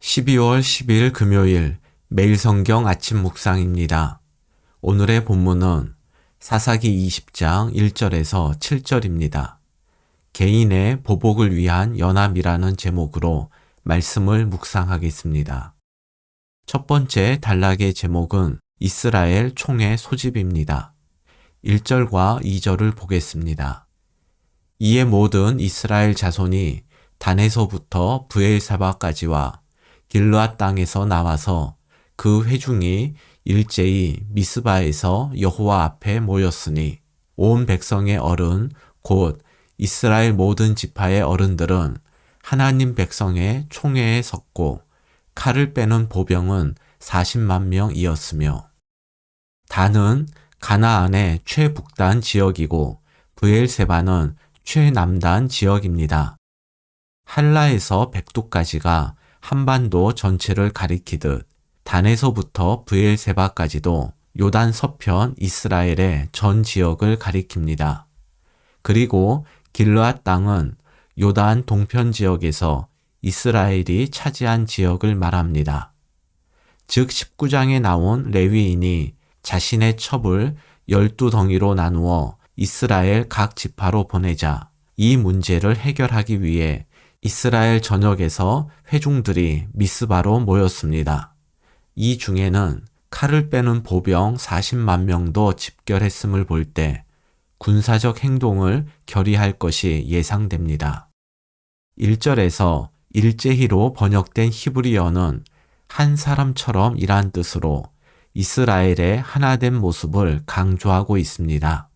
12월 10일 금요일 매일 성경 아침 묵상입니다. 오늘의 본문은 사사기 20장 1절에서 7절입니다. 개인의 보복을 위한 연합이라는 제목으로 말씀을 묵상하겠습니다. 첫 번째 단락의 제목은 이스라엘 총회 소집입니다. 1절과 2절을 보겠습니다. 이에 모든 이스라엘 자손이 단에서부터 브엘사바까지와 길르앗 땅에서 나와서 그 회중이 일제히 미스바에서 여호와 앞에 모였으니 온 백성의 어른 곧 이스라엘 모든 지파의 어른들은 하나님 백성의 총회에 섰고 칼을 빼는 보병은 40만 명이었으며 단은 가나안의 최북단 지역이고 브엘세바는 최남단 지역입니다. 할라에서 백두까지가 한반도 전체를 가리키듯 단에서부터 브엘세바까지도 요단 서편 이스라엘의 전 지역을 가리킵니다. 그리고 길르앗 땅은 요단 동편 지역에서 이스라엘이 차지한 지역을 말합니다. 즉 19장에 나온 레위인이 자신의 첩을 12덩이로 나누어 이스라엘 각 지파로 보내자 이 문제를 해결하기 위해 이스라엘 전역에서 회중들이 미스바로 모였습니다. 이 중에는 칼을 빼는 보병 40만 명도 집결했음을 볼 때 군사적 행동을 결의할 것이 예상됩니다. 1절에서 일제히로 번역된 히브리어는 한 사람처럼 이란 뜻으로 이스라엘의 하나된 모습을 강조하고 있습니다.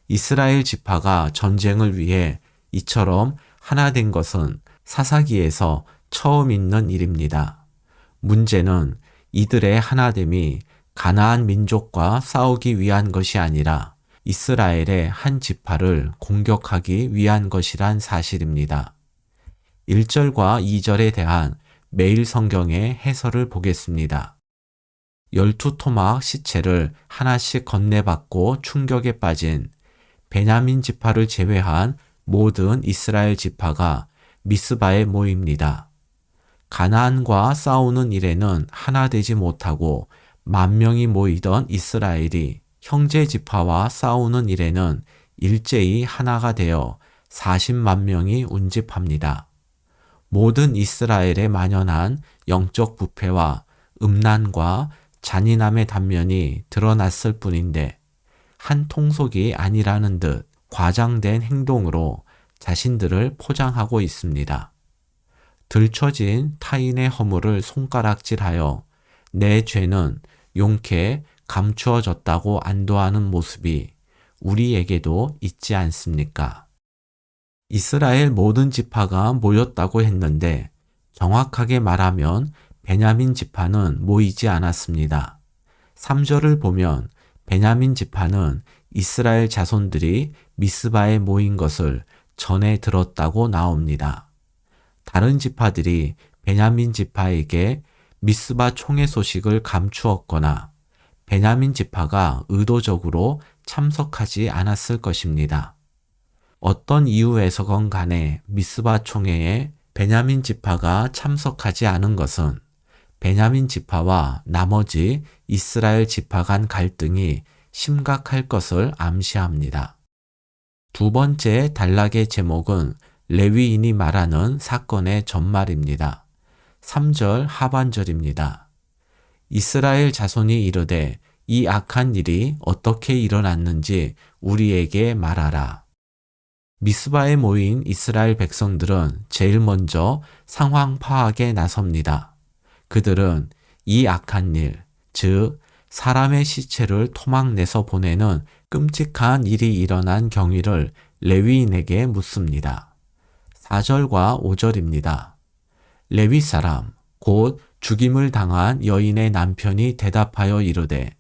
이스라엘 지파가 전쟁을 위해 이처럼 하나된 것은 사사기에서 처음 있는 일입니다. 문제는 이들의 하나됨이 가나안 민족과 싸우기 위한 것이 아니라 이스라엘의 한 지파를 공격하기 위한 것이란 사실입니다. 1절과 2절에 대한 매일 성경의 해설을 보겠습니다. 12토막 시체를 하나씩 건네받고 충격에 빠진 베냐민 지파를 제외한 모든 이스라엘 지파가 미스바에 모입니다. 가나안과 싸우는 일에는 하나 되지 못하고 10,000명이 모이던 이스라엘이 형제 지파와 싸우는 일에는 일제히 하나가 되어 40만 명이 운집합니다. 모든 이스라엘에 만연한 영적 부패와 음란과 잔인함의 단면이 드러났을 뿐인데 한 통속이 아니라는 듯 과장된 행동으로 자신들을 포장하고 있습니다. 들춰진 타인의 허물을 손가락질하여 내 죄는 용케 감추어졌다고 안도하는 모습이 우리에게도 있지 않습니까? 이스라엘 모든 지파가 모였다고 했는데 정확하게 말하면 베냐민 지파는 모이지 않았습니다. 3절을 보면 베냐민 지파는 이스라엘 자손들이 미스바에 모인 것을 전에 들었다고 나옵니다. 다른 지파들이 베냐민 지파에게 미스바 총회 소식을 감추었거나 베냐민 지파가 의도적으로 참석하지 않았을 것입니다. 어떤 이유에서건 간에 미스바 총회에 베냐민 지파가 참석하지 않은 것은 베냐민 지파와 나머지 이스라엘 지파 간 갈등이 심각할 것을 암시합니다. 두 번째 단락의 제목은 레위인이 말하는 사건의 전말입니다. 3절 하반절입니다. 이스라엘 자손이 이르되 이 악한 일이 어떻게 일어났는지 우리에게 말하라. 미스바에 모인 이스라엘 백성들은 제일 먼저 상황 파악에 나섭니다. 그들은 이 악한 일, 즉 사람의 시체를 토막내서 보내는 끔찍한 일이 일어난 경위를 레위인에게 묻습니다. 4절과 5절입니다. 레위 사람, 곧 죽임을 당한 여인의 남편이 대답하여 이르되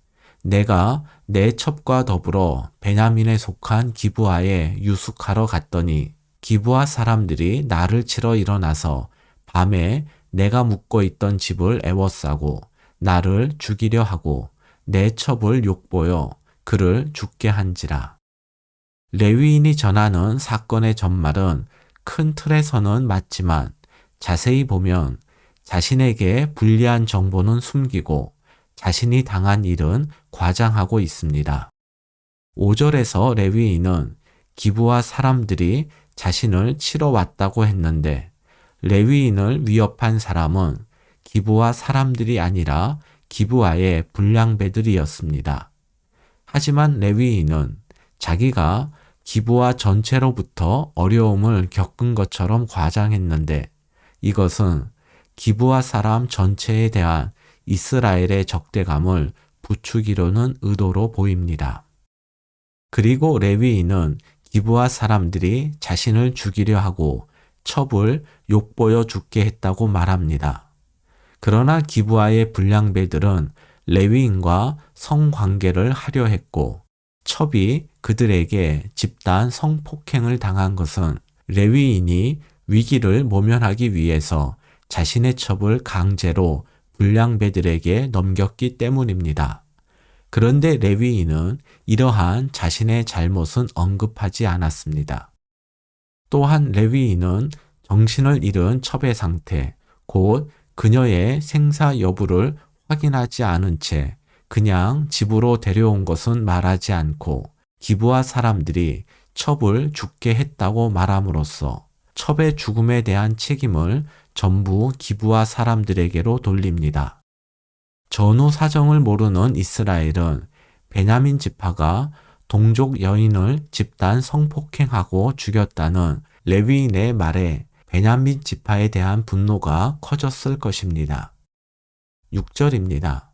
내가 내 첩과 더불어 베냐민에 속한 기브아에 유숙하러 갔더니 기브아 사람들이 나를 치러 일어나서 밤에 내가 묵고 있던 집을 애워싸고 나를 죽이려 하고 내 첩을 욕보여 그를 죽게 한지라. 레위인이 전하는 사건의 전말은 큰 틀에서는 맞지만 자세히 보면 자신에게 불리한 정보는 숨기고 자신이 당한 일은 과장하고 있습니다. 5절에서 레위인은 기브와 사람들이 자신을 치러 왔다고 했는데 레위인을 위협한 사람은 기브와 사람들이 아니라 기브와의 불량배들이었습니다. 하지만 레위인은 자기가 기브와 전체로부터 어려움을 겪은 것처럼 과장했는데 이것은 기브와 사람 전체에 대한 이스라엘의 적대감을 부추기려는 의도로 보입니다. 그리고 레위인은 기브와 사람들이 자신을 죽이려 하고 첩을 욕보여 죽게 했다고 말합니다. 그러나 기브와의 불량배들은 레위인과 성관계를 하려 했고 첩이 그들에게 집단 성폭행을 당한 것은 레위인이 위기를 모면하기 위해서 자신의 첩을 강제로 불량배들에게 넘겼기 때문입니다. 그런데 레위인은 이러한 자신의 잘못은 언급하지 않았습니다. 또한 레위인은 정신을 잃은 첩의 상태, 곧 그녀의 생사 여부를 확인하지 않은 채 그냥 집으로 데려온 것은 말하지 않고 기브와 사람들이 첩을 죽게 했다고 말함으로써 첩의 죽음에 대한 책임을 전부 기브와 사람들에게로 돌립니다. 전후 사정을 모르는 이스라엘은 베냐민 지파가 동족 여인을 집단 성폭행하고 죽였다는 레위인의 말에 베냐민 지파에 대한 분노가 커졌을 것입니다. 6절입니다.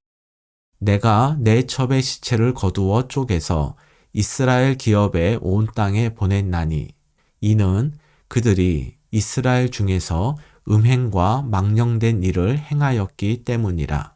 내가 내 첩의 시체를 거두어 쪼개서 이스라엘 기업의 온 땅에 보냈나니 이는 그들이 이스라엘 중에서 음행과 망령된 일을 행하였기 때문이라.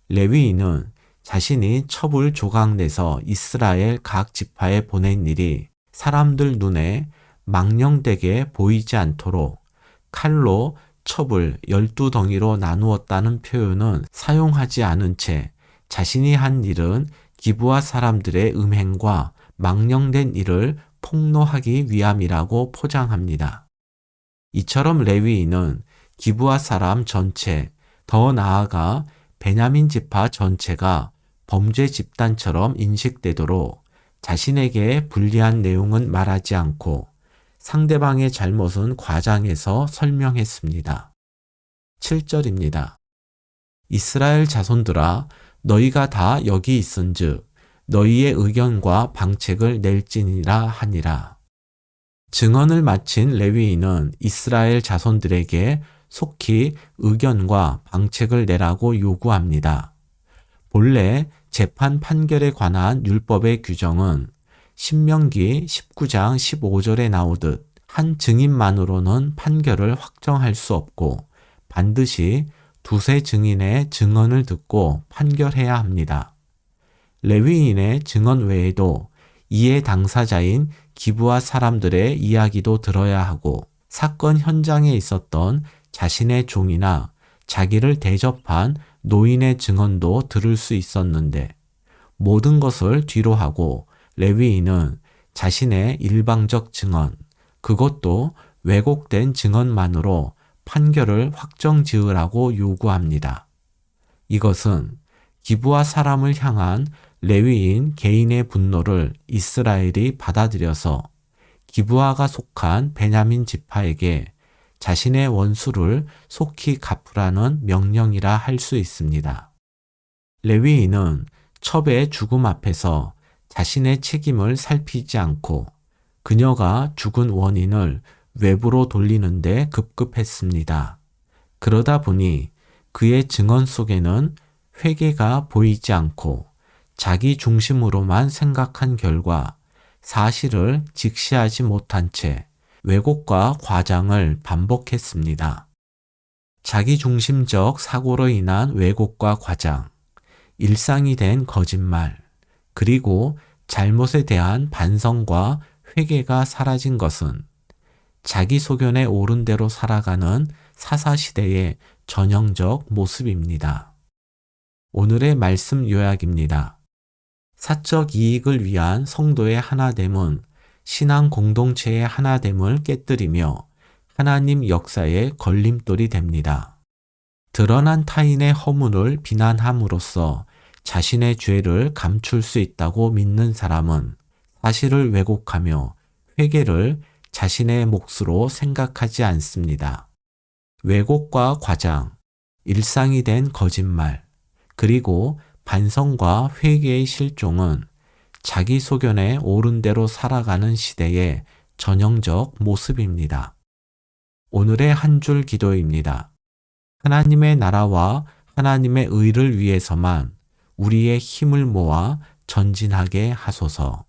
레위인은 자신이 첩을 조각내서 이스라엘 각 지파에 보낸 일이 사람들 눈에 망령되게 보이지 않도록 칼로 첩을 12덩이로 나누었다는 표현은 사용하지 않은 채 자신이 한 일은 기브와 사람들의 음행과 망령된 일을 폭로하기 위함이라고 포장합니다. 이처럼 레위인은 기브와 사람 전체, 더 나아가 베냐민 지파 전체가 범죄 집단처럼 인식되도록 자신에게 불리한 내용은 말하지 않고 상대방의 잘못은 과장해서 설명했습니다. 7절입니다. 이스라엘 자손들아 너희가 다 여기 있은즉 너희의 의견과 방책을 낼지니라 하니라. 증언을 마친 레위인은 이스라엘 자손들에게 속히 의견과 방책을 내라고 요구합니다. 본래 재판 판결에 관한 율법의 규정은 신명기 19장 15절에 나오듯 한 증인만으로는 판결을 확정할 수 없고 반드시 두세 증인의 증언을 듣고 판결해야 합니다. 레위인의 증언 외에도 이해 당사자인 기브와 사람들의 이야기도 들어야 하고 사건 현장에 있었던 자신의 종이나 자기를 대접한 노인의 증언도 들을 수 있었는데 모든 것을 뒤로 하고 레위인은 자신의 일방적 증언, 그것도 왜곡된 증언만으로 판결을 확정 지으라고 요구합니다. 이것은 기브와 사람을 향한 레위인 개인의 분노를 이스라엘이 받아들여서 기브아가 속한 베냐민 지파에게 자신의 원수를 속히 갚으라는 명령이라 할 수 있습니다. 레위인은 첩의 죽음 앞에서 자신의 책임을 살피지 않고 그녀가 죽은 원인을 외부로 돌리는데 급급했습니다. 그러다 보니 그의 증언 속에는 회개가 보이지 않고 자기 중심으로만 생각한 결과 사실을 직시하지 못한 채 왜곡과 과장을 반복했습니다. 자기중심적 사고로 인한 왜곡과 과장, 일상이 된 거짓말, 그리고 잘못에 대한 반성과 회개가 사라진 것은 자기 소견에 옳은 대로 살아가는 사사시대의 전형적 모습입니다. 오늘의 말씀 요약입니다. 사적 이익을 위한 성도의 하나됨은 신앙 공동체의 하나됨을 깨뜨리며 하나님 역사의 걸림돌이 됩니다. 드러난 타인의 허물을 비난함으로써 자신의 죄를 감출 수 있다고 믿는 사람은 사실을 왜곡하며 회개를 자신의 몫으로 생각하지 않습니다. 왜곡과 과장, 일상이 된 거짓말, 그리고 반성과 회개의 실종은 자기 소견에 옳은 대로 살아가는 시대의 전형적 모습입니다. 오늘의 한 줄 기도입니다. 하나님의 나라와 하나님의 의를 위해서만 우리의 힘을 모아 전진하게 하소서.